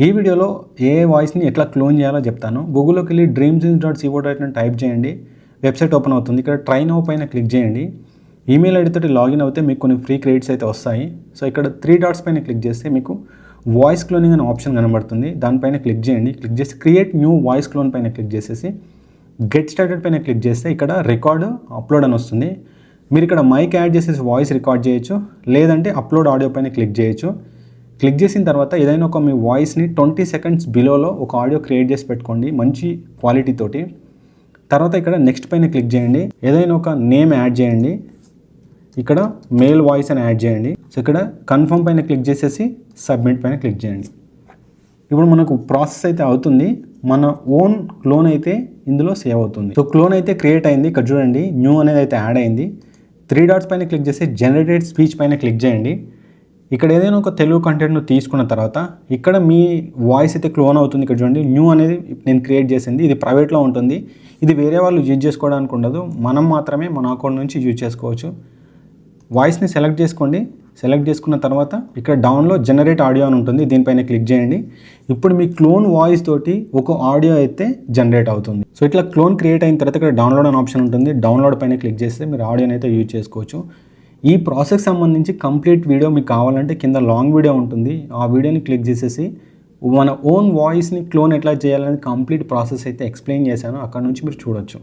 ఈ వీడియోలో ఏ వాయిస్ని ఎట్లా క్లోన్ చేయాలో చెప్తాను. గూగుల్లోకి వెళ్ళి dreamsins.co.in అని టైప్ చేయండి, వెబ్సైట్ ఓపెన్ అవుతుంది. ఇక్కడ ట్రై నౌ పైన క్లిక్ చేయండి. ఈమెయిల్ ఐడి తోటి లాగిన్ అవుతే మీకు కొన్ని ఫ్రీ క్రెడిట్స్ అయితే వస్తాయి. సో ఇక్కడ 3 డాట్స్ పైన క్లిక్ చేస్తే మీకు వాయిస్ క్లోనింగ్ అనే ఆప్షన్ కనబడుతుంది. దానిపైన క్లిక్ చేయండి. క్లిక్ చేసి క్రియేట్ న్యూ వాయిస్ క్లోన్ పైన క్లిక్ చేసేసి గెట్ స్టార్టెడ్ పైన క్లిక్ చేస్తే ఇక్కడ రికార్డ్ అప్లోడ్ అని వస్తుంది. మీరు ఇక్కడ మైక్ యాడ్ చేసేసి వాయిస్ రికార్డ్ చేయొచ్చు, లేదంటే అప్లోడ్ ఆడియో పైన క్లిక్ చేయొచ్చు. క్లిక్ చేసిన తర్వాత ఏదైనా ఒక మీ వాయిస్ని 20 సెకండ్స్ బిలోలో ఒక ఆడియో క్రియేట్ చేసి పెట్టుకోండి మంచి క్వాలిటీ తోటి. తర్వాత ఇక్కడ నెక్స్ట్ పైన క్లిక్ చేయండి. ఏదైనా ఒక నేమ్ యాడ్ చేయండి. ఇక్కడ మేల్ వాయిస్ అని యాడ్ చేయండి. సో ఇక్కడ కన్ఫర్మ్ పైన క్లిక్ చేసేసి సబ్మిట్ పైన క్లిక్ చేయండి. ఇప్పుడు మనకు ప్రాసెస్ అయితే అవుతుంది. మన ఓన్ క్లోన్ అయితే ఇందులో సేవ్ అవుతుంది. సో క్లోన్ అయితే క్రియేట్ అయింది. ఇక్కడ చూడండి న్యూ అనేది అయితే యాడ్ అయింది. 3 డాట్స్ పైన క్లిక్ చేసి జనరేటెడ్ స్పీచ్ పైన క్లిక్ చేయండి. ఇక్కడ ఏదైనా ఒక తెలుగు కంటెంట్ను తీసుకున్న తర్వాత ఇక్కడ మీ వాయిస్ అయితే క్లోన్ అవుతుంది. ఇక్కడ చూడండి న్యూ అనేది నేను క్రియేట్ చేసింది. ఇది ప్రైవేట్లో ఉంటుంది. ఇది వేరే వాళ్ళు యూజ్ చేసుకోవడానికి ఉండదు. మనం మాత్రమే మన అకౌంట్ నుంచి యూజ్ చేసుకోవచ్చు. వాయిస్ని సెలెక్ట్ చేసుకోండి. సెలెక్ట్ చేసుకున్న తర్వాత ఇక్కడ డౌన్లోడ్ జనరేట్ ఆడియో అని ఉంటుంది. దీనిపైన క్లిక్ చేయండి. ఇప్పుడు మీ క్లోన్ వాయిస్ తోటి ఒక ఆడియో అయితే జనరేట్ అవుతుంది. సో ఇట్లా క్లోన్ క్రియేట్ అయిన తర్వాత ఇక్కడ డౌన్లోడ్ అనే ఆప్షన్ ఉంటుంది. డౌన్లోడ్ పైన క్లిక్ చేస్తే మీరు ఆడియోని అయితే యూజ్ చేసుకోవచ్చు. ఈ ప్రాసెస్ సంబంధించి కంప్లీట్ వీడియో మీకు కావాలంటే కింద లాంగ్ వీడియో ఉంటుంది. ఆ వీడియోని క్లిక్ చేసేసి మన ఓన్ వాయిస్ని క్లోన్ ఎట్లా చేయాలనేది కంప్లీట్ ప్రాసెస్ అయితే ఎక్స్ప్లెయిన్ చేశాను. అక్కడ నుంచి మీరు చూడొచ్చు.